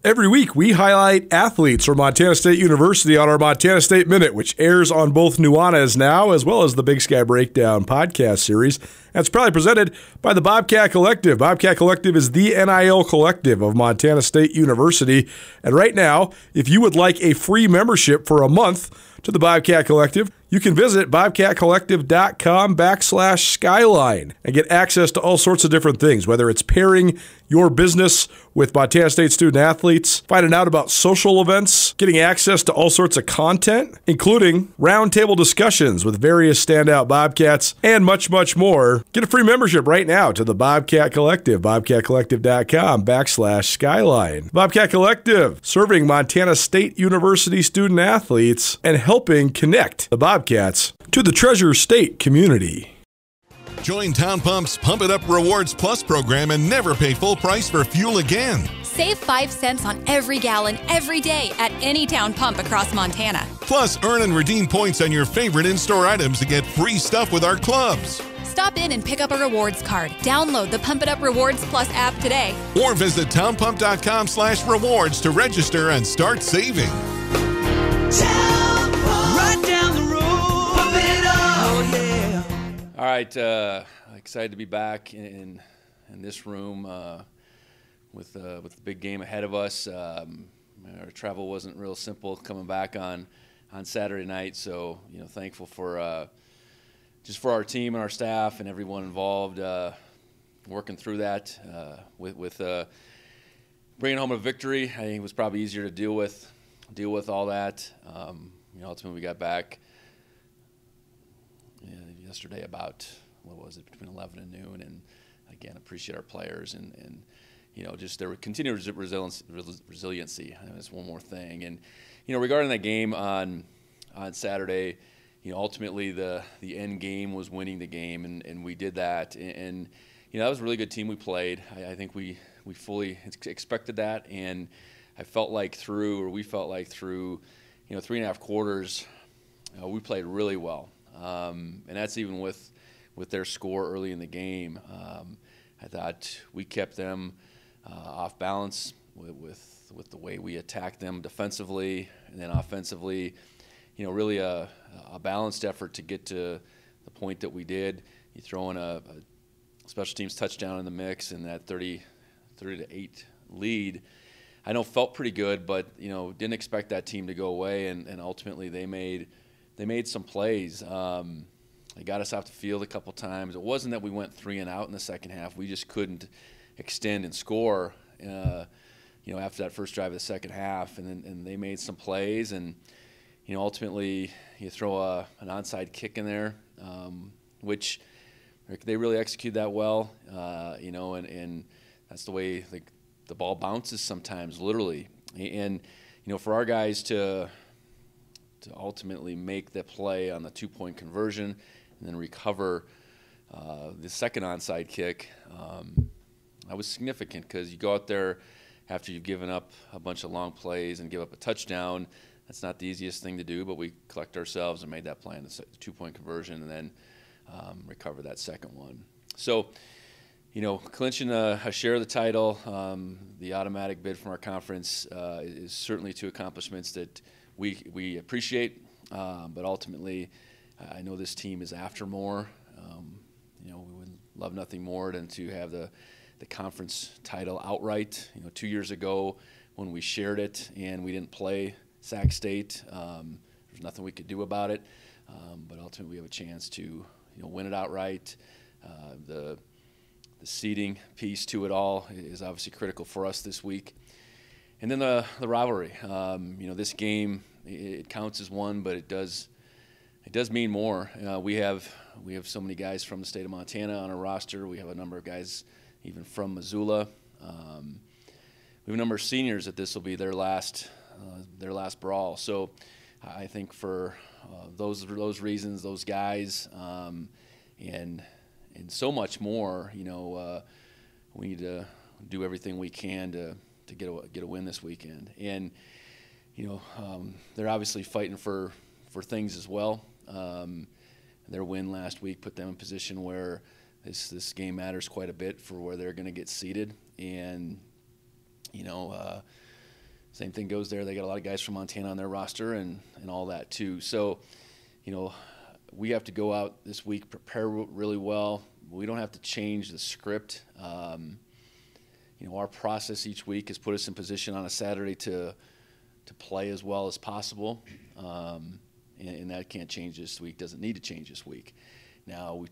Every week, we highlight athletes from Montana State University on our Montana State Minute, which airs on both Nuanez Now as well as the Big Sky Breakdown podcast series. That's probably presented by the Bobcat Collective. Bobcat Collective is the NIL collective of Montana State University. And right now, if you would like a free membership for a month to the Bobcat Collective, you can visit bobcatcollective.com/skyline and get access to all sorts of different things, whether it's pairing your business with Montana State student athletes, finding out about social events, getting access to all sorts of content, including roundtable discussions with various standout Bobcats, and much, much more. Get a free membership right now to the Bobcat Collective, bobcatcollective.com/skyline. Bobcat Collective, serving Montana State University student athletes and helping connect the Bobcats to the Treasure State community. Join Town Pump's Pump It Up Rewards Plus program and never pay full price for fuel again. Save 5 cents on every gallon every day at any Town Pump across Montana. Plus, earn and redeem points on your favorite in-store items to get free stuff with our clubs. Stop in and pick up a rewards card. Download the Pump It Up Rewards Plus app today. Or visit townpump.com/rewards to register and start saving. Town Pump. Right down the road. Pump it up. Oh, yeah. All right, excited to be back in this room with the big game ahead of us. Our travel wasn't real simple coming back on Saturday night, so thankful for just for our team and our staff and everyone involved working through that with bringing home a victory. I think it was probably easier to deal with all that. Ultimately we got back yesterday about, between 11 and noon, and again, appreciate our players and just their continued resiliency. That's one more thing. And, regarding that game on Saturday, ultimately the end game was winning the game, and we did that. And that was a really good team we played. I think we fully expected that, and we felt like through 3.5 quarters, we played really well. And that's even with their score early in the game. I thought we kept them off balance with the way we attacked them defensively, and then offensively, really a balanced effort to get to the point that we did. You throw in a special teams touchdown in the mix, and that 30-8 lead, I know felt pretty good, but didn't expect that team to go away, and ultimately they made some plays. They got us off the field a couple times. It wasn't that we went 3 and out in the second half. We just couldn't extend and score, after that first drive of the second half. And they made some plays. And, ultimately you throw an onside kick in there, which they really execute that well, and that's the way the ball bounces sometimes, literally. And, for our guys to ultimately make the play on the 2-point conversion and then recover the second onside kick, that was significant, because you go out there after you've given up a bunch of long plays and give up a touchdown. That's not the easiest thing to do, but we collect ourselves and made that play on the 2-point conversion and then recover that second one. So, clinching a share of the title, the automatic bid from our conference is certainly 2 accomplishments that we appreciate, but ultimately, I know this team is after more. We would love nothing more than to have the conference title outright. 2 years ago when we shared it and we didn't play Sac State, there's nothing we could do about it. But ultimately, we have a chance to win it outright. The seeding piece to it all is obviously critical for us this week. And then the rivalry. This game, it counts as one, but it does mean more. We have so many guys from the state of Montana on our roster. We have a number of guys even from Missoula. We have a number of seniors that this will be their last brawl. So I think for those reasons, those guys, and so much more, we need to do everything we can to get a win this weekend. And they're obviously fighting for things as well. Their win last week put them in a position where this game matters quite a bit for where they're going to get seated. And same thing goes there. They got a lot of guys from Montana on their roster and all that too. So, we have to go out this week, prepare really well. We don't have to change the script. Our process each week has put us in position on a Saturday to play as well as possible, and that can't change this week. Doesn't need to change this week. Now we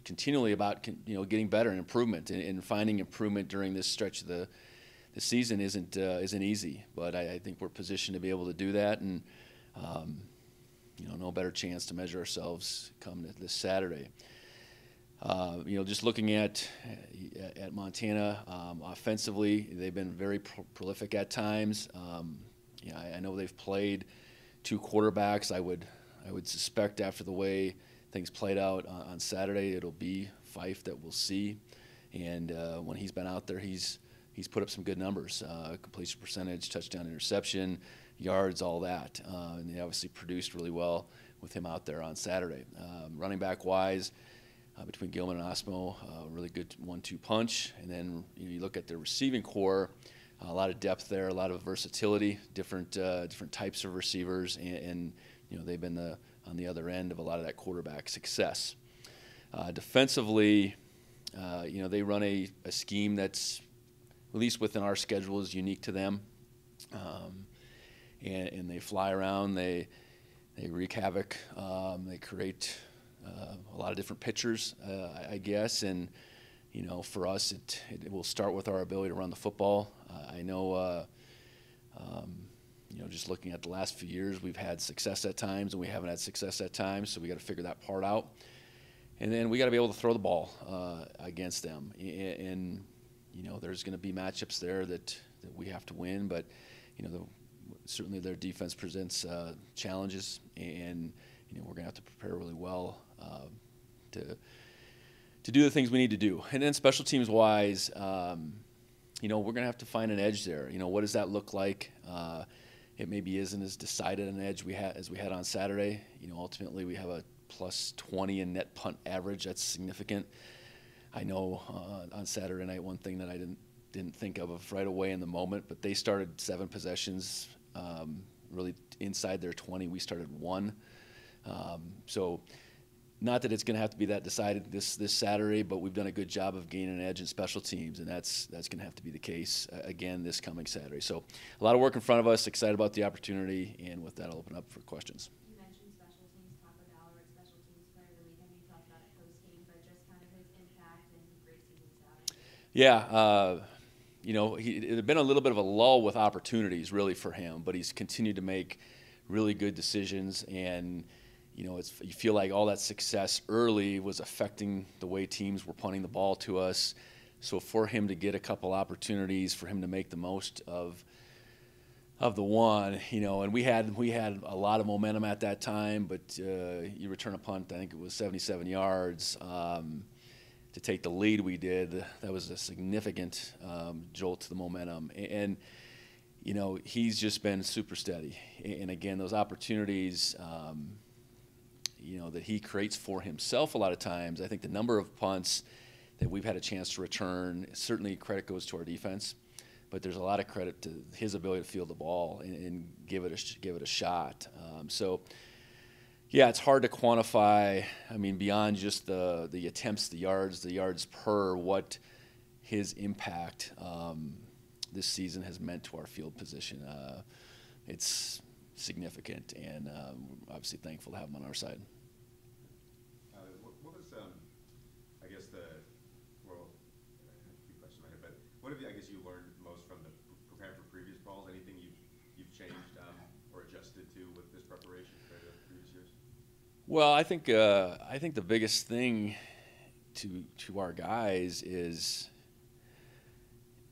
continually about getting better and improvement, and finding improvement during this stretch of the season isn't easy. But I think we're positioned to be able to do that, and no better chance to measure ourselves come this Saturday. Just looking at Montana offensively, they've been very prolific at times. I know they've played 2 quarterbacks. I would suspect after the way things played out on Saturday, it'll be Fife that we'll see. And when he's been out there, he's put up some good numbers: completion percentage, touchdown, interception, yards, all that. And they obviously produced really well with him out there on Saturday. Running back wise, between Gilman and Osmo, really good 1-2 punch. And then you look at their receiving core, a lot of depth there, a lot of versatility, different types of receivers, and they've been on the other end of a lot of that quarterback success. Defensively, they run a scheme that's, at least within our schedule, is unique to them, and they fly around, they wreak havoc, they create a lot of different pitchers, I guess, and for us, it will start with our ability to run the football. I know, just looking at the last few years, we've had success at times, and we haven't had success at times, so we got to figure that part out. And then we got to be able to throw the ball against them, and there's going to be matchups there that we have to win, but certainly their defense presents challenges, and we're going to have to prepare really well to do the things we need to do. And then special teams wise, we're going to have to find an edge there. What does that look like? It maybe isn't as decided an edge as we had on Saturday. Ultimately we have a +20 in net punt average. That's significant. I know on Saturday night, one thing that I didn't think of right away in the moment, but they started 7 possessions really inside their 20. We started 1. So not that it's going to have to be that decided this Saturday, but we've done a good job of gaining an edge in special teams, and that's going to have to be the case again this coming Saturday. So a lot of work in front of us. Excited about the opportunity, and with that, I'll open up for questions. You mentioned special teams. Taco Dowler, special teams player of the week. I know you talked about it post game, but just kind of his impact and great season Saturday. Yeah. It had been a little bit of a lull with opportunities really for him, but he's continued to make really good decisions, and you feel like all that success early was affecting the way teams were punting the ball to us. So for him to get a couple opportunities, for him to make the most of the one, and we had a lot of momentum at that time, but you return a punt, I think it was 77 yards. To take the lead we did, that was a significant jolt to the momentum. And he's just been super steady. And again, those opportunities, that he creates for himself a lot of times, I think the number of punts that we've had a chance to return, certainly credit goes to our defense, but there's a lot of credit to his ability to field the ball and give it a shot. Yeah, it's hard to quantify. I mean, beyond just the attempts, the yards per, what his impact this season has meant to our field position. It's significant, and we're obviously thankful to have him on our side. What was, I guess, a few questions in my head, but what have you, I guess, you learned most from preparing for previous balls? Anything you've changed or adjusted to with this preparation compared to previous years? Well, I think the biggest thing to our guys is,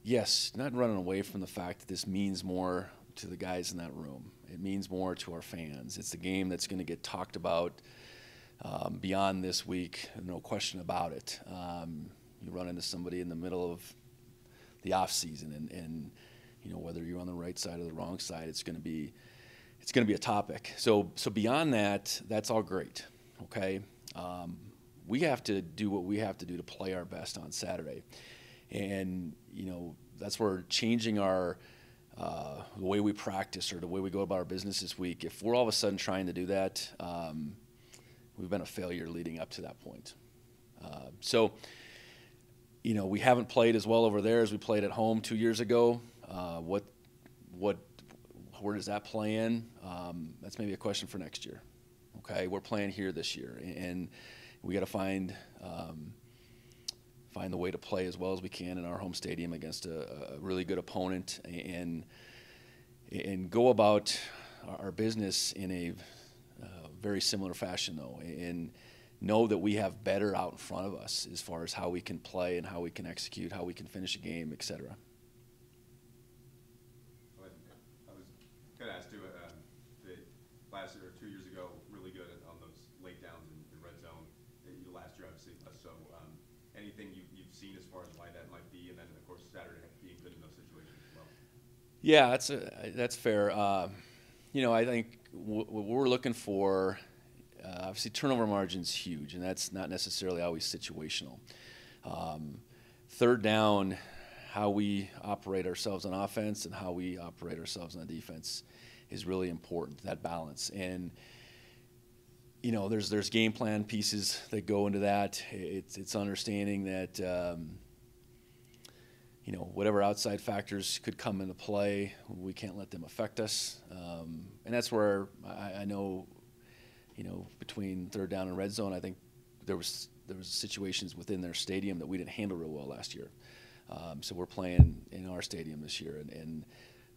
yes, not running away from the fact that this means more to the guys in that room. It means more to our fans. It's the game that's going to get talked about beyond this week, no question about it. You run into somebody in the middle of the off season, and whether you're on the right side or the wrong side, it's going to be a topic. So beyond that, that's all great. Okay, we have to do what we have to do to play our best on Saturday, and that's where changing our the way we practice or the way we go about our business this week, if we're all of a sudden trying to do that, we've been a failure leading up to that point. So, we haven't played as well over there as we played at home 2 years ago. Where does that play in? That's maybe a question for next year. Okay, we're playing here this year, and we got to find the way to play as well as we can in our home stadium against a really good opponent, and go about our business in a very similar fashion, though, and know that we have better out in front of us as far as how we can play and how we can execute, how we can finish a game, etc. I was going to ask too. The last year or 2 years ago, really good on those late downs in red zone. Last year, obviously, less so. Anything you've seen as far as why that might be, and then of course Saturday being good in those situations as well. Yeah, that's fair. I think what we're looking for, obviously turnover margin's huge, and that's not necessarily always situational. Third down, how we operate ourselves on offense and how we operate ourselves on defense is really important, that balance. And there's game plan pieces that go into that. It's understanding that whatever outside factors could come into play, we can't let them affect us. And that's where I know, between third down and red zone, I think there was situations within their stadium that we didn't handle real well last year. So we're playing in our stadium this year, and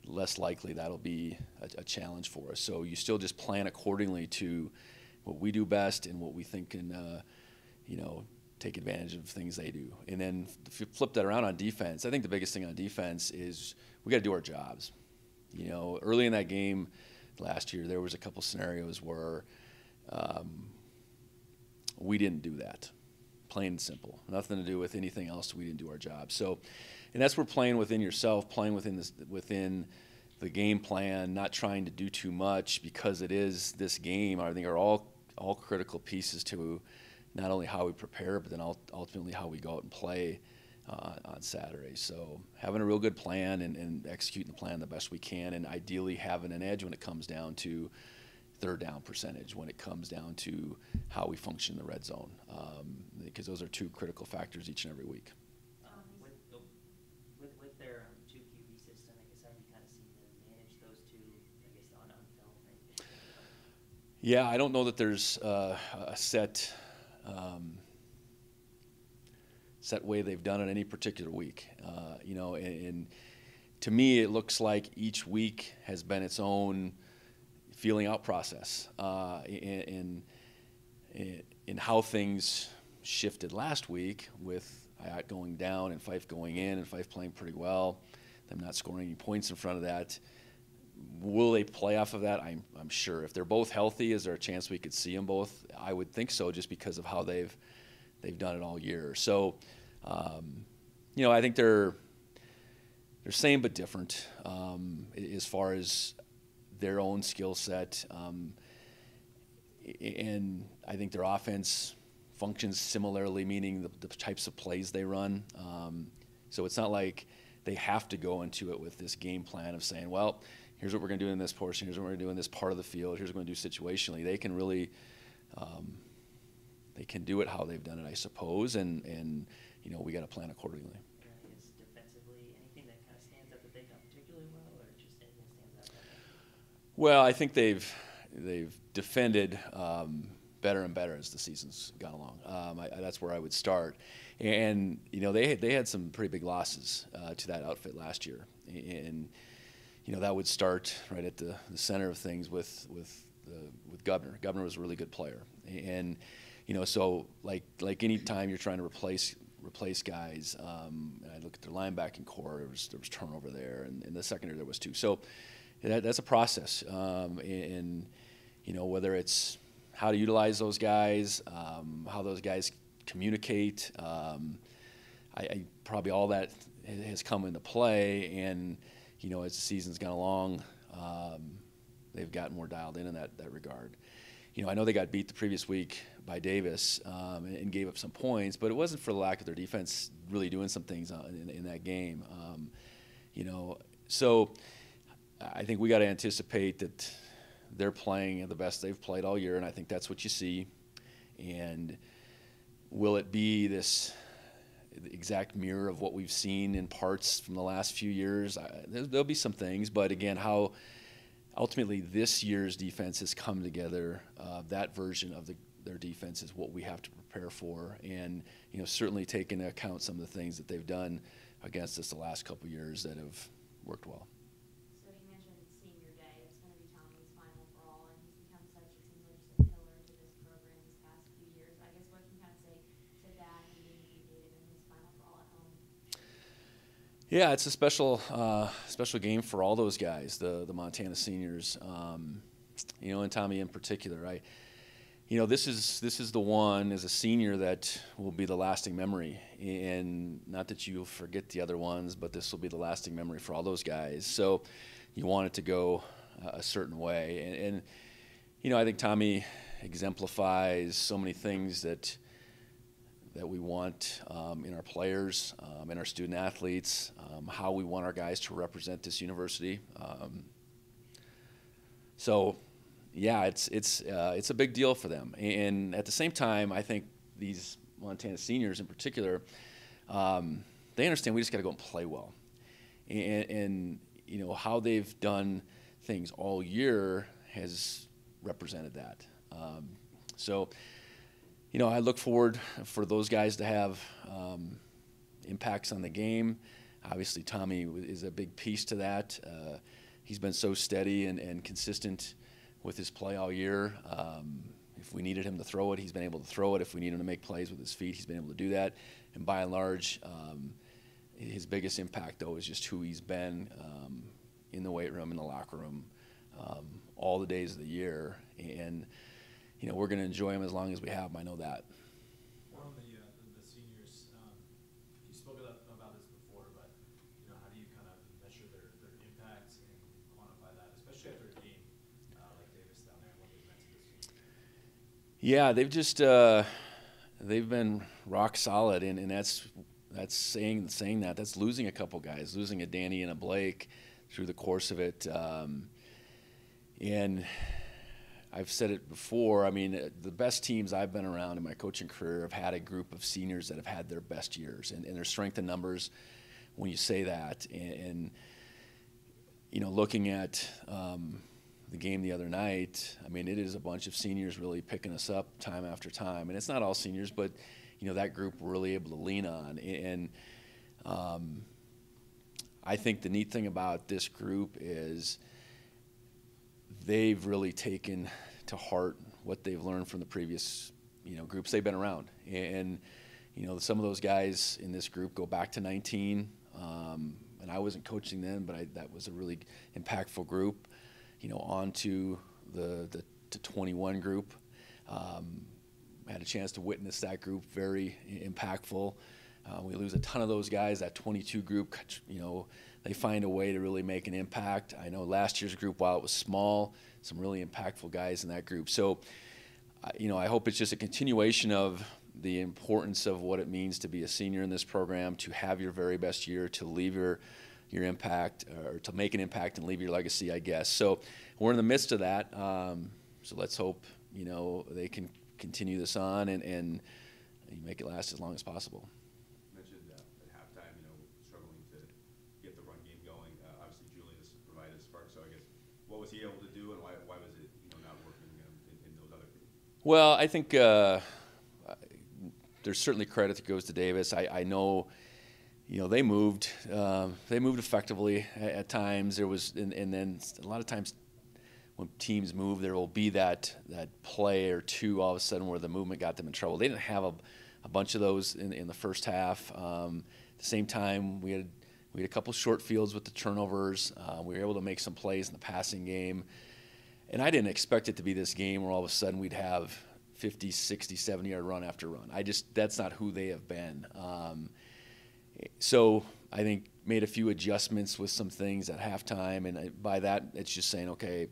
less likely that'll be a challenge for us. So you still just plan accordingly to what we do best and what we think can, take advantage of things they do. And then if you flip that around on defense, I think the biggest thing on defense is we got to do our jobs. Early in that game last year, there was a couple scenarios where we didn't do that. Plain and simple. Nothing to do with anything else. We didn't do our job. So, and that's where playing within yourself, playing within the game plan, not trying to do too much because it is this game, I think are all critical pieces to not only how we prepare, but then ultimately how we go out and play on Saturday. So having a real good plan and executing the plan the best we can, and ideally having an edge when it comes down to third down percentage, when it comes down to how we function in the red zone, because those are two critical factors each and every week. With their two QB system, I guess how do you kind of see them manage those two, I guess, on film? Yeah, I don't know that there's a set way they've done it any particular week. And to me, it looks like each week has been its own feeling out process in how things shifted last week with Hayat going down and Fife going in and Fife playing pretty well, them not scoring any points in front of that. Will they play off of that? I'm sure. If they're both healthy, is there a chance we could see them both? I would think so, just because of how they've done it all year. So, I think they're same but different as far as their own skill set, and I think their offense functions similarly, meaning the types of plays they run. So it's not like they have to go into it with this game plan of saying, well, here's what we're going to do in this portion, here's what we're going to do in this part of the field, here's what we're going to do situationally. They can really they can do it how they've done it, I suppose, and we got to plan accordingly. Yeah, I guess defensively, anything that kind of stands out that they've done particularly well, or just anything stands out? Well, I think they've defended better and better as the season's gone along. That's where I would start. And they had some pretty big losses to that outfit last year, and that would start right at the center of things with Governor. Governor was a really good player, and so like any time you're trying to replace guys, and I look at their linebacking core, there was turnover there, and in the secondary there was too. So that's a process, and whether it's how to utilize those guys, how those guys communicate, I probably all that has come into play, and as the season's gone along, they've gotten more dialed in that regard. I know they got beat the previous week by Davis and gave up some points, but it wasn't for the lack of their defense really doing some things in that game. So I think we got to anticipate that they're playing the best they've played all year, and I think that's what you see. And will it be this exact mirror of what we've seen in parts from the last few years? There'll be some things, but again, how ultimately this year's defense has come together, that version of their defense is what we have to prepare for, and certainly take into account some of the things that they've done against us the last couple of years that have worked well. So you mentioned senior day. It's going to be Tommy's final for all, and he's become such, it seems like, just a pillar to this program these past few years. I guess what can you kind of say to that and being defeated in his final for all at home? Yeah, it's a special game for all those guys, the Montana seniors. And Tommy in particular. This is the one as a senior that will be the lasting memory, and not that you'll forget the other ones, but this will be the lasting memory for all those guys. So you want it to go a certain way, and I think Tommy exemplifies so many things that we want in our players, in our student athletes, how we want our guys to represent this university. Yeah, it's a big deal for them, and at the same time, I think these Montana seniors in particular, they understand we just got to go and play well, and how they've done things all year has represented that. I look forward for those guys to have impacts on the game. Obviously, Tommy is a big piece to that. He's been so steady and consistent with his play all year. If we needed him to throw it, he's been able to throw it. If we need him to make plays with his feet, he's been able to do that. And by and large, his biggest impact, though, is just who he's been in the weight room, in the locker room, all the days of the year. And, we're going to enjoy him as long as we have him. I know that. On the seniors, you spoke about this before, but, how do you kind of measure their impact and quantify that, especially after a game like Davis down there and what they've meant to this team? Yeah, they've been rock solid, and that's saying that. That's losing a couple guys, losing a Danny and a Blake through the course of it. And I've said it before, the best teams I've been around in my coaching career have had a group of seniors that have had their best years, and their strength in numbers when you say that. And looking at the game the other night, it is a bunch of seniors really picking us up time after time. And it's not all seniors, but, that group we're really able to lean on. And I think the neat thing about this group is they've really taken to heart what they've learned from the previous, groups they've been around. And, some of those guys in this group go back to 19, and I wasn't coaching then, but that was a really impactful group, on to the 21 group. I had a chance to witness that group, very impactful. We lose a ton of those guys. That 22 group, they find a way to really make an impact. I know last year's group, while it was small, some really impactful guys in that group. So, I hope it's just a continuation of the importance of what it means to be a senior in this program, to have your very best year, to leave your impact, or to make an impact and leave your legacy, I guess. So we're in the midst of that. So let's hope, they can continue this on and make it last as long as possible. You mentioned at halftime, struggling to get the run game going. Obviously, Julius provided a spark. So I guess, what was he able to do, and why was it not working in those other groups? Well, I think there's certainly credit that goes to Davis. I know, they moved effectively at times. There was, and then a lot of times when teams move, there will be that play or two all of a sudden where the movement got them in trouble. They didn't have a bunch of those in the first half. At the same time, we had a couple short fields with the turnovers. We were able to make some plays in the passing game. And I didn't expect it to be this game where all of a sudden we'd have 50, 60, 70-yard run after run. That's not who they have been. So I think made a few adjustments with some things at halftime, and by that it's just saying, okay,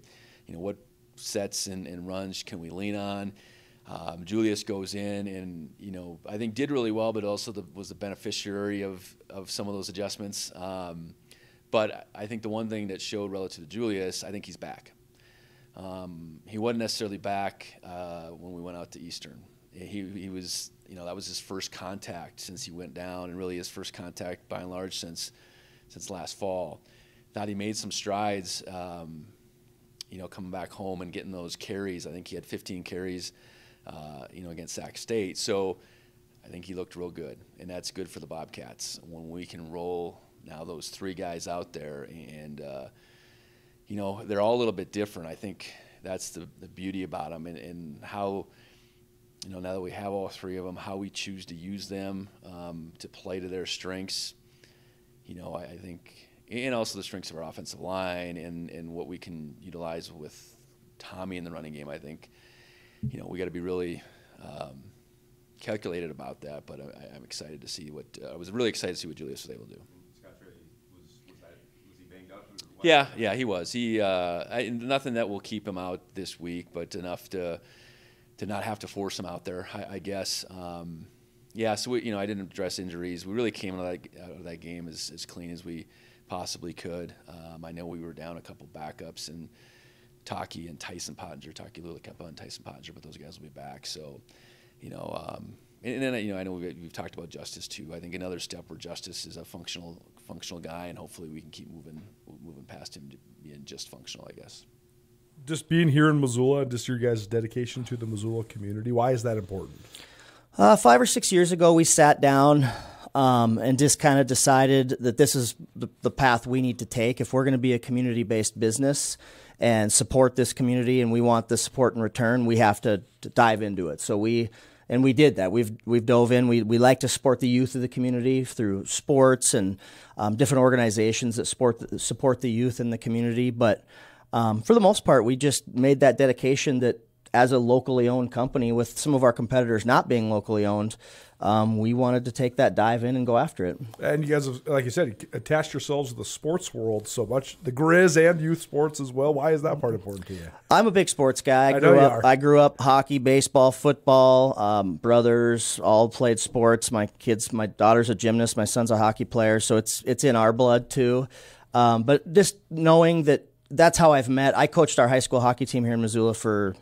what sets and runs can we lean on? Julius goes in and, I think did really well, but also was the beneficiary of some of those adjustments. But I think the one thing that showed relative to Julius, I think he's back. He wasn't necessarily back when we went out to Eastern. He was, that was his first contact since he went down, and really his first contact by and large since last fall. Thought he made some strides, coming back home and getting those carries. I think he had 15 carries, against Sac State. So I think he looked real good, and that's good for the Bobcats when we can roll now those 3 guys out there, and they're all a little bit different. I think that's the beauty about them, and how, now that we have all 3 of them, how we choose to use them to play to their strengths. I think, and also the strengths of our offensive line and what we can utilize with Tommy in the running game. I think, we got to be really calculated about that, but I'm excited to see I was really excited to see what Julius was able to do. Was he banged up? Yeah, he was. Nothing that will keep him out this week, but enough to not have to force him out there, I guess. So I didn't address injuries. We really came out of that game as clean as we possibly could. I know we were down a couple backups, and Taki and Tyson Pottinger, Taki Lulakeppa and Tyson Pottinger, but those guys will be back. So, and then I know we've talked about Justice too. I think another step where Justice is a functional guy, and hopefully we can keep moving past him to being just functional, I guess. Just being here in Missoula, just your guys' dedication to the Missoula community, why is that important? 5 or 6 years ago, we sat down and just kind of decided that this is the path we need to take. If we're going to be a community-based business and support this community, and we want the support in return, we have to dive into it. So we did that. We've dove in. We like to support the youth of the community through sports and different organizations that support the youth in the community. But for the most part, we just made that dedication that as a locally owned company, with some of our competitors not being locally owned, we wanted to take that dive in and go after it. And you guys, have, like you said, attached yourselves to the sports world so much, the Grizz and youth sports as well. Why is that part important to you? I'm a big sports guy. I grew up hockey, baseball, football. Brothers all played sports. My daughter's a gymnast. My son's a hockey player, so it's in our blood too. But just knowing that's how I've met. I coached our high school hockey team here in Missoula for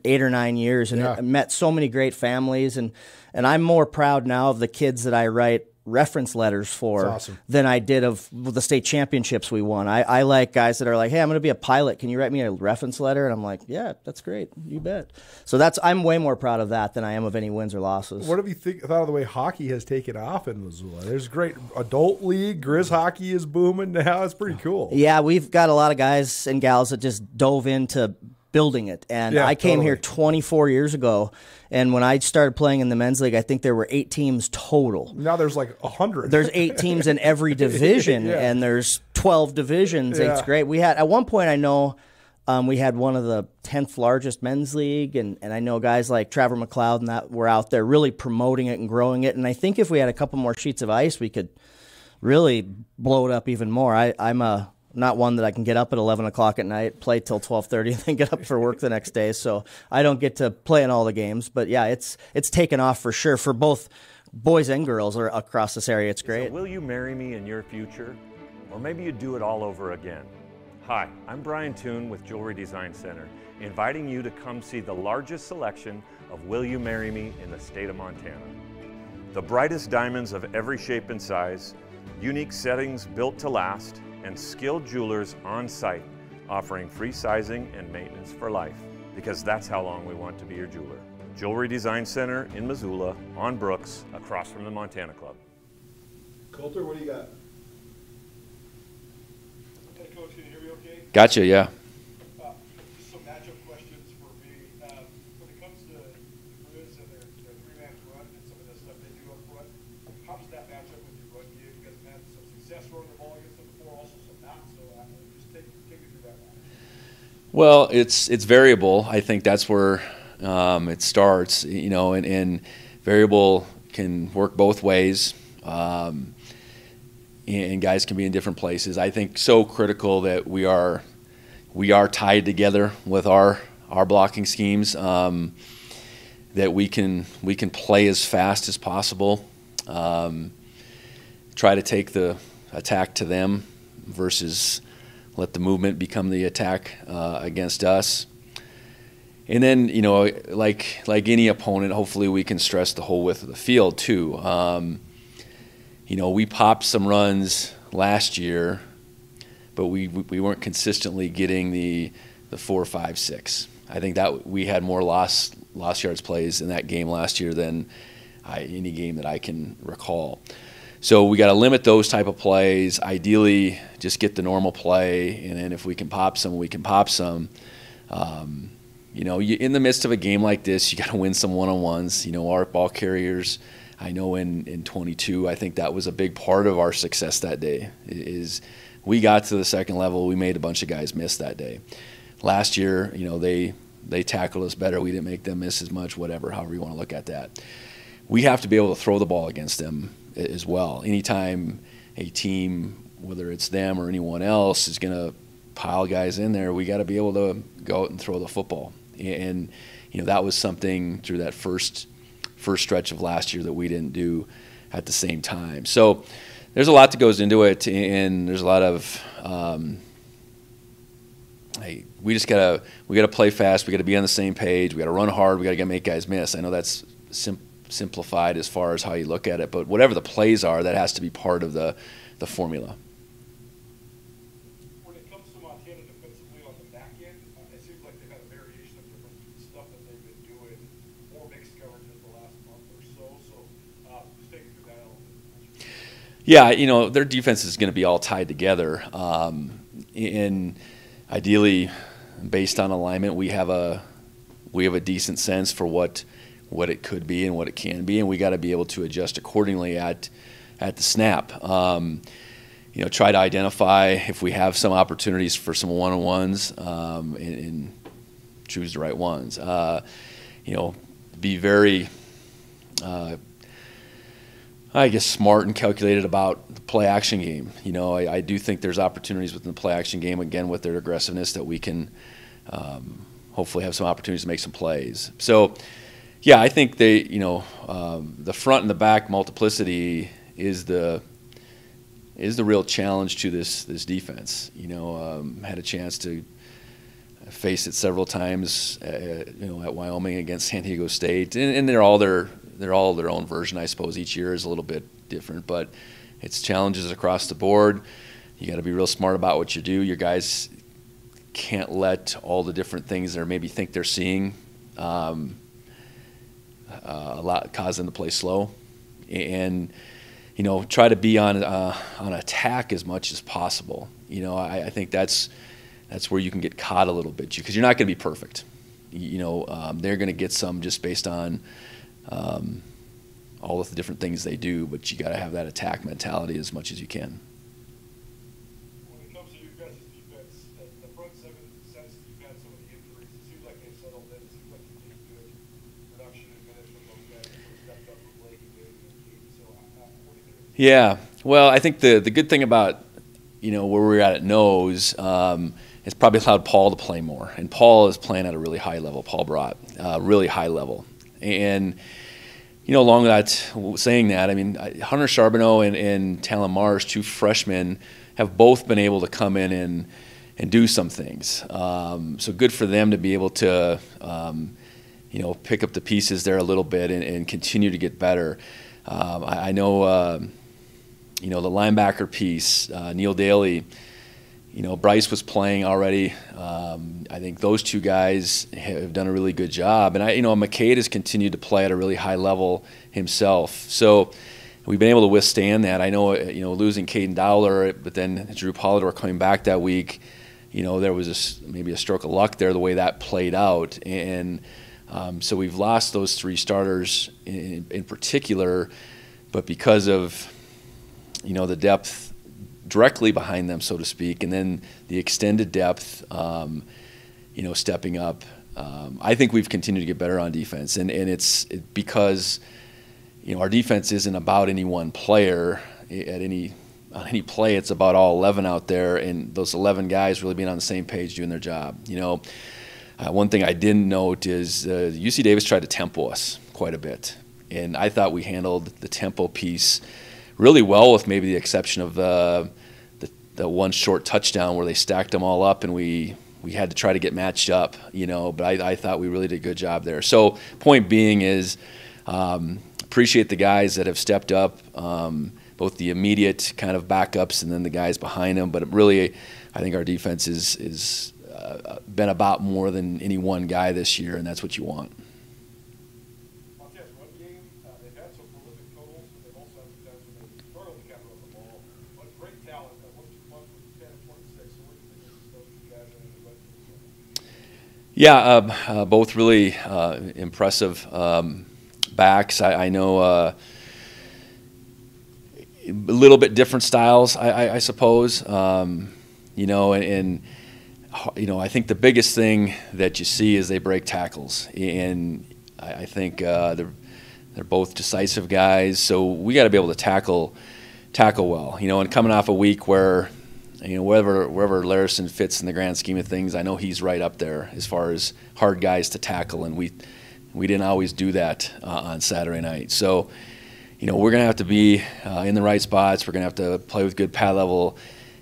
8 or 9 years, and I met so many great families, and I'm more proud now of the kids that I write reference letters for than I did of the state championships we won. I like guys that are like, hey, I'm going to be a pilot. Can you write me a reference letter? And I'm like, yeah, that's great. You bet. So I'm way more proud of that than I am of any wins or losses. What have you thought of the way hockey has taken off in Missoula? There's great adult league. Grizz hockey is booming now. It's pretty cool. Yeah, we've got a lot of guys and gals that just dove into building it. And I came here 24 years ago, and when I started playing in the men's league, I think there were 8 teams total. Now there's like 100. There's 8 teams in every division, and there's 12 divisions. It's great. We had, at one point, I know we had one of the 10th largest men's league, and I know guys like Trevor McLeod and that were out there really promoting it and growing it. And I think if we had a couple more sheets of ice, we could really blow it up even more. I'm not one that I can get up at 11 o'clock at night, play till 12:30, and then get up for work the next day. So I don't get to play in all the games. But yeah, it's taken off for sure for both boys and girls across this area. It's great. So will you marry me in your future? Or maybe you do it all over again. Hi, I'm Brian Toon with Jewelry Design Center, inviting you to come see the largest selection of Will You Marry Me in the state of Montana. The brightest diamonds of every shape and size, unique settings built to last, and skilled jewelers on site offering free sizing and maintenance for life, because that's how long we want to be your jeweler. Jewelry Design Center in Missoula, on Brooks, across from the Montana Club. Coulter, what do you got? Hey, Coach, can you hear me okay? Gotcha, yeah. Just some matchup questions for me. When it comes to the Grizz and their 3-man run and some of the stuff they do up front, how does that match up with your run game? You guys have had some success running the ball against them before, also some not, so just take me through that match. Well, it's variable. I think that's where it starts, and variable can work both ways, and guys can be in different places. I think so critical that we are tied together with our blocking schemes, that we can play as fast as possible, try to take the attack to them, versus let the movement become the attack against us. And then, you know, like any opponent, hopefully we can stress the whole width of the field too. You know, we popped some runs last year, but we weren't consistently getting the 4, 5, 6. I think that we had more lost yards plays in that game last year than any game that I can recall. So we got to limit those type of plays. Ideally, just get the normal play, and then if we can pop some, we can pop some. You know, in the midst of a game like this, you got to win some one-on-ones. You know, our ball carriers, I know in 22, I think that was a big part of our success that day. Is we got to the second level, we made a bunch of guys miss that day. Last year, you know, they tackled us better. We didn't make them miss as much, whatever, however you want to look at that. We have to be able to throw the ball against them as well. Anytime a team, whether it's them or anyone else, is going to pile guys in there, we got to be able to go out and throw the football. And you know, that was something through that first stretch of last year that we didn't do at the same time. So there's a lot that goes into it, and there's a lot of we gotta play fast. We got to be on the same page. We got to run hard. We got to make guys miss. I know that's simplified as far as how you look at it, but whatever the plays are, that has to be part of the formula. When it comes to Montana defensively on the back end, it seems like they've had a variation of different stuff that they've been doing, more mixed coverages the last month or so. So just take me through that element. Yeah, you know, their defense is going to be all tied together, and ideally, based on alignment, we have a decent sense for what it could be and what it can be, and we got to be able to adjust accordingly at the snap. You know, try to identify if we have some opportunities for some one-on-ones, and choose the right ones. You know, be very, I guess, smart and calculated about the play-action game. You know, I do think there's opportunities within the play-action game, again, with their aggressiveness, that we can hopefully have some opportunities to make some plays. So, yeah, I think they, you know, the front and the back multiplicity is the real challenge to this defense. You know, had a chance to face it several times, you know, at Wyoming against San Diego State, and they're all their own version, I suppose. Each year is a little bit different, but it's challenges across the board. You got to be real smart about what you do. Your guys can't let all the different things they maybe think they're seeing a lot cause them to play slow, and you know, try to be on attack as much as possible. You know, I think that's where you can get caught a little bit, because you're not going to be perfect. You know, they're going to get some just based on all of the different things they do, but you got to have that attack mentality as much as you can. When it comes to you guys' defense, the front seven, since you've had some of the injuries, it seems like they've settled in. It seems like you're getting good production and minutes from those guys who stepped up with Blake and David and Keith. So what do you think? Yeah, well, I think the good thing about, you know, where we're at nose, it's probably allowed Paul to play more, and Paul is playing at a really high level. Paul brought really high level, and you know, along that, saying that, I mean, Hunter Charbonneau and Talon Mars, two freshmen, have both been able to come in and do some things. So good for them to be able to, you know, pick up the pieces there a little bit and continue to get better. I know, you know, the linebacker piece, Neil Daly, you know, Bryce was playing already. I think those two guys have done a really good job. And, you know, McCade has continued to play at a really high level himself. So we've been able to withstand that. I know, you know, losing Caden Dowler, but then Drew Polidor coming back that week, you know, there was maybe a stroke of luck there, the way that played out. And so we've lost those three starters in particular, but because of, you know, the depth directly behind them, so to speak, and then the extended depth, you know, stepping up. I think we've continued to get better on defense, and it's because, you know, our defense isn't about any one player on any play. It's about all 11 out there, and those 11 guys really being on the same page doing their job. You know, one thing I didn't note is UC Davis tried to tempo us quite a bit, and I thought we handled the tempo piece really well, with maybe the exception of the one short touchdown where they stacked them all up, and we had to try to get matched up, but I thought we really did a good job there. So point being is appreciate the guys that have stepped up, both the immediate kind of backups and then the guys behind them. But really, I think our defense is been about more than any one guy this year, and that's what you want. Montana's run game, they've had some prolific totals, but they've also had some times when they've struggled to cover up the ball. But great talent. What's your month with 10 and 26? So what do you think of those two guys in the run game? Yeah, both really impressive backs. I know a little bit different styles, I suppose. I think the biggest thing that you see is they break tackles, and I think they're both decisive guys. So we got to be able to tackle well. And coming off a week where wherever Larison fits in the grand scheme of things, I know he's right up there as far as hard guys to tackle, and we didn't always do that on Saturday night. So we're going to have to be in the right spots. We're going to have to play with good pad level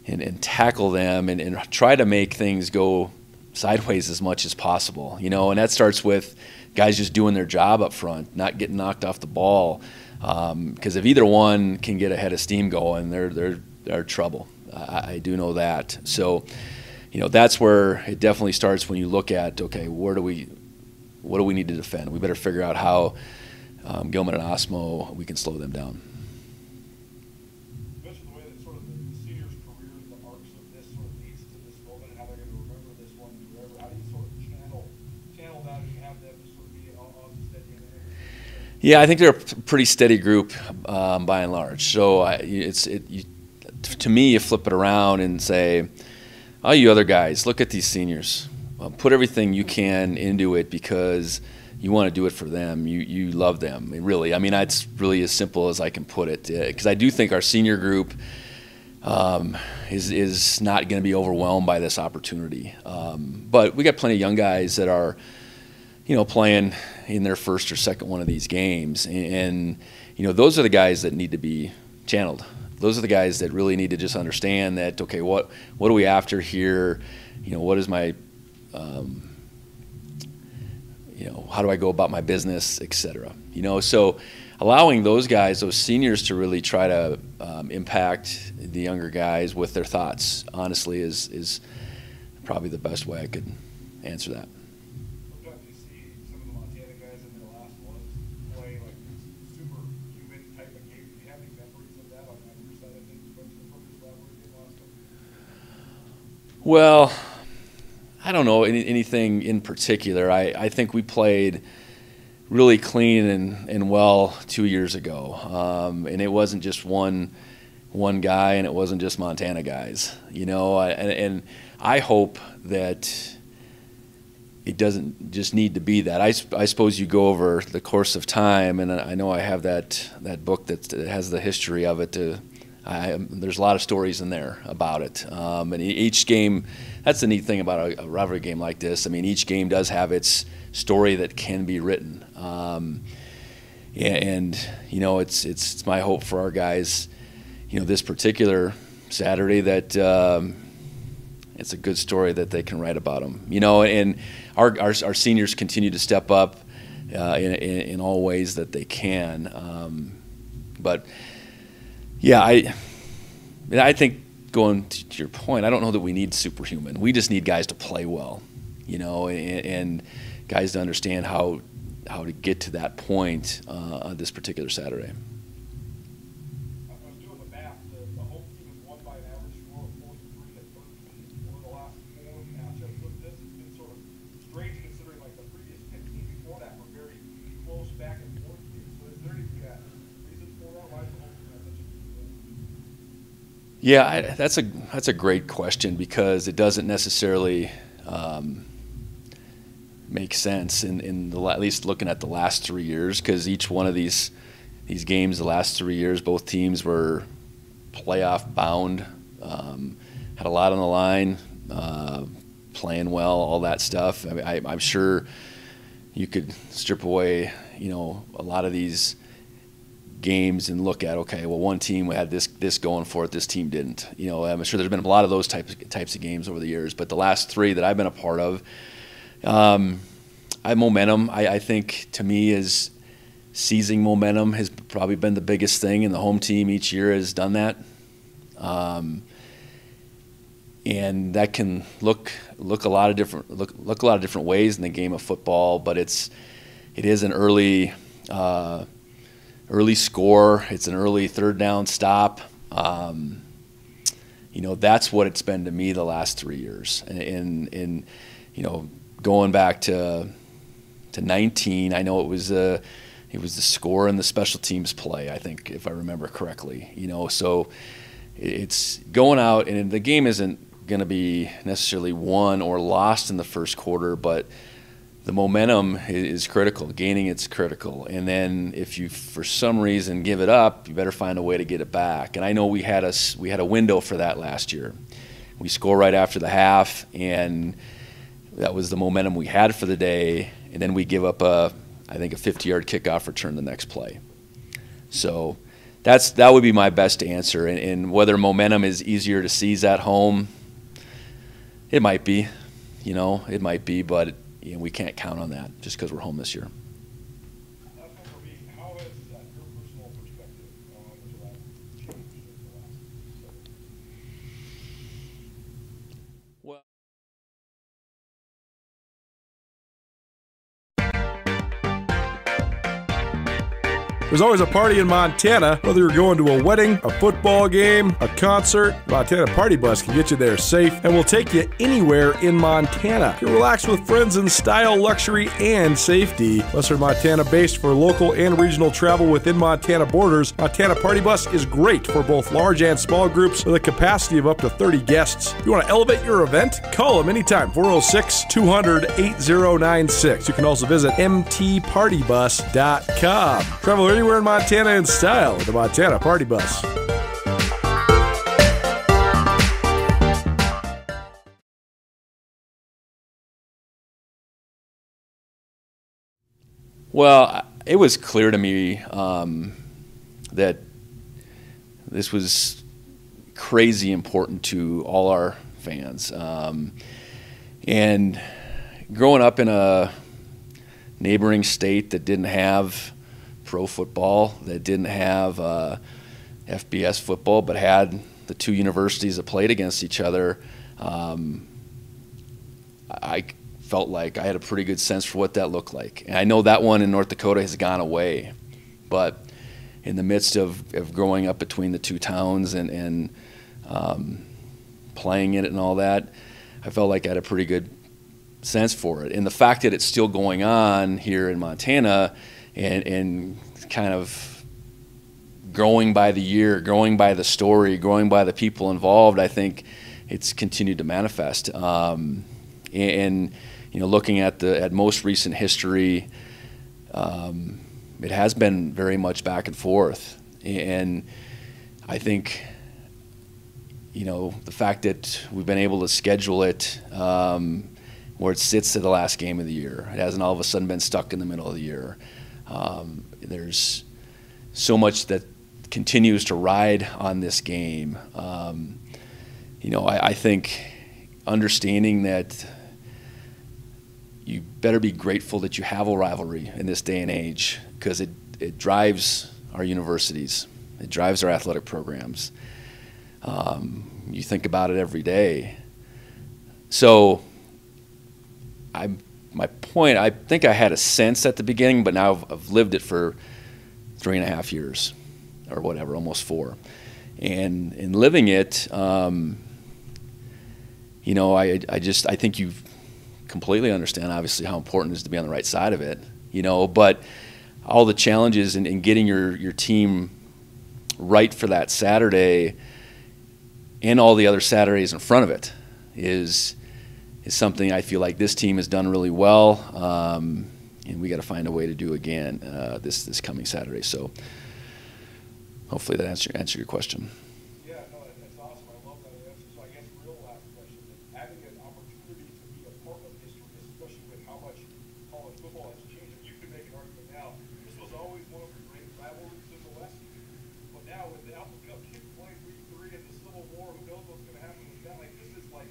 and tackle them and try to make things go sideways as much as possible. And that starts with guys just doing their job up front, not getting knocked off the ball. Because if either one can get ahead of steam going, they're trouble. I do know that. So, that's where it definitely starts when you look at, okay, what do we need to defend? We better figure out how Gilman and Osmo, we can slow them down. You mentioned the way that sort of the seniors' careers, the arcs of this sort of leads to this moment, and how they're going to remember this one forever. How do you sort of channel that and have them just sort of be on the steady and Yeah, I think they're a pretty steady group by and large. So to me, you flip it around and say, oh, you other guys, look at these seniors. Put everything you can into it because you want to do it for them. You love them, really. I mean, that's really as simple as I can put it. Because I do think our senior group is not going to be overwhelmed by this opportunity. But we got plenty of young guys that are, playing in their first or second one of these games. And those are the guys that need to be channeled. Those are the guys that really need to just understand that, okay, what are we after here? What is my, how do I go about my business, et cetera. So allowing those guys, those seniors, to really try to impact the younger guys with their thoughts, honestly, is probably the best way I could answer that. Sometimes you see some of the Montana guys in their last ones play like superhuman type of games. Do you have any memories of that on your side of things from this rivalry game last time? Well, I don't know anything in particular. I think we played really clean and well 2 years ago, and it wasn't just one guy, and it wasn't just Montana guys. And I hope that it doesn't just need to be that. I suppose you go over the course of time, and I know I have that book that has the history of it. There's a lot of stories in there about it, and each game. That's the neat thing about a rivalry game like this. I mean, each game does have its story that can be written, it's my hope for our guys, this particular Saturday, that it's a good story that they can write about them. And our seniors continue to step up in all ways that they can. But yeah, I think, going to your point, I don't know that we need superhuman. We just need guys to play well, and guys to understand how to get to that point on this particular Saturday. I was doing the math. The home team has won by an average score of 43 and 13 over the last 4 matchups with this. It's been sort of strange considering like the previous 15 before that were very close back and forth games. So is there any reason for that? Why is the home team have such a good win? Yeah, that's a great question, because it doesn't necessarily make sense in at least looking at the last 3 years, because each one of these games, the last 3 years, both teams were playoff bound, had a lot on the line, playing well, all that stuff. I mean, I'm sure you could strip away, a lot of these games and look at, okay, well, one team had this going for it, this team didn't. You know, I'm sure there's been a lot of those types of games over the years, but the last 3 that I've been a part of, momentum, I think, to me, is seizing momentum has probably been the biggest thing, and the home team each year has done that. And that can look a lot of different ways in the game of football, but it is an early score. It's an early third down stop. You know, that's what it's been to me the last 3 years. And you know, going back to 19, I know it was the score and the special teams play, I think, if I remember correctly. You know, so it's going out, and the game isn't going to be necessarily won or lost in the first quarter, but the momentum is critical. Gaining it's critical. And then if you, for some reason, give it up, you better find a way to get it back. And I know we had a window for that last year. We score right after the half, and that was the momentum we had for the day. And then we give up I think a 50-yard kickoff return the next play. So that would be my best answer. And whether momentum is easier to seize at home, it might be. You know, it might be, but you know, we can't count on that just because we're home this year. Last one for me. How has your personal perspective on the July changed in the last 7 years? Well, There's always a party in Montana, whether you're going to a wedding, a football game, a concert. Montana Party Bus can get you there safe and will take you anywhere in Montana. You can relax with friends in style, luxury, and safety. Western Montana based for local and regional travel within Montana borders. Montana Party Bus is great for both large and small groups with a capacity of up to 30 guests. If you want to elevate your event, call them anytime, 406-200-8096. You can also visit mtpartybus.com. Travel anywhere in Montana in style with the Montana Party Bus. Well, it was clear to me that this was crazy important to all our fans. And growing up in a neighboring state that didn't have pro football, that didn't have FBS football, but had the 2 universities that played against each other, I felt like I had a pretty good sense for what that looked like. And I know that one in North Dakota has gone away, but in the midst of growing up between the 2 towns and playing in it and all that, I felt like I had a pretty good sense for it. And the fact that it's still going on here in Montana and kind of growing by the year, growing by the story, growing by the people involved, I think it's continued to manifest. And you know, looking at most recent history, it has been very much back and forth. And I think, you know, the fact that we've been able to schedule it where it sits at the last game of the year, it hasn't all of a sudden been stuck in the middle of the year. There's so much that continues to ride on this game. You know, I think understanding that you better be grateful that you have a rivalry in this day and age, because it drives our universities. It drives our athletic programs. You think about it every day. So my point, I think I had a sense at the beginning, but now I've lived it for 3.5 years or whatever, almost 4. And in living it, you know, I think you completely understand, obviously, how important it is to be on the right side of it, you know, but all the challenges in getting your team right for that Saturday and all the other Saturdays in front of it is something I feel like this team has done really well, and we got to find a way to do again this coming Saturday. So hopefully that answered your question. Yeah, no, that's awesome. I love that answer. So I guess real last question, having an opportunity to be a part of history, especially with how much college football has changed, you could make an argument now. This was always one of the great rivalries in the West. now with the Alpha Cup keep playing week 3 and the Civil War, who knows what's going to happen with that? Like, this is like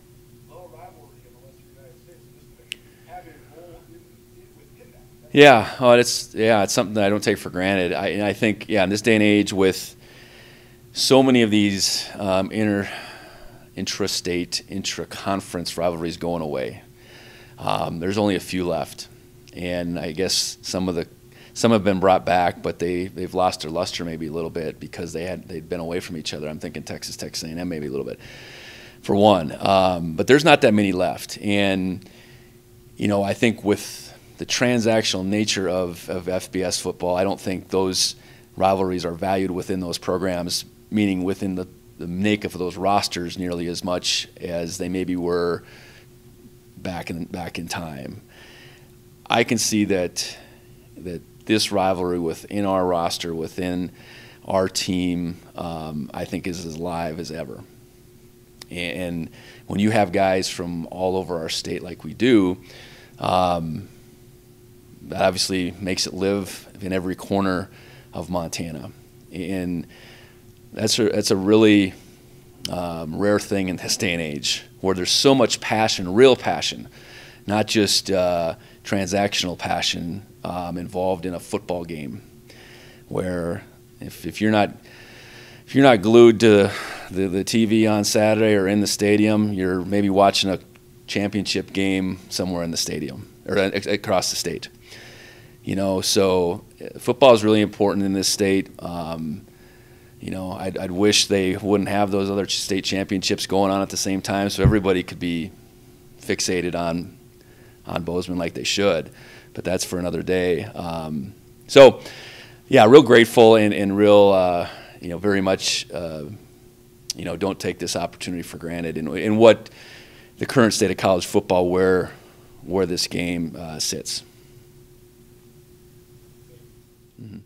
the rivalry in the Western United States. And just to have a role within that. It's something that I don't take for granted. I think, in this day and age with so many of these intrastate, intra-conference rivalries going away, there's only a few left, and I guess some have been brought back, but they've lost their luster maybe a little bit because they'd been away from each other. I'm thinking Texas A&M maybe a little bit, for one. But there's not that many left, and I think with the transactional nature of FBS football, I don't think those rivalries are valued within those programs, meaning within the makeup of those rosters nearly as much as they maybe were back in time. I can see that this rivalry within our roster, within our team, I think is as live as ever. And when you have guys from all over our state like we do, that obviously makes it live in every corner of Montana. And that's a really rare thing in this day and age, where there's so much passion, real passion, not just transactional passion involved in a football game, where if you're not glued to the TV on Saturday or in the stadium, you're maybe watching a championship game somewhere in the stadium or across the state. So football is really important in this state. I'd wish they wouldn't have those other state championships going on at the same time, so everybody could be fixated on Bozeman like they should. But that's for another day. Real grateful and real, very much, don't take this opportunity for granted. And what the current state of college football, where this game sits. Mm-hmm.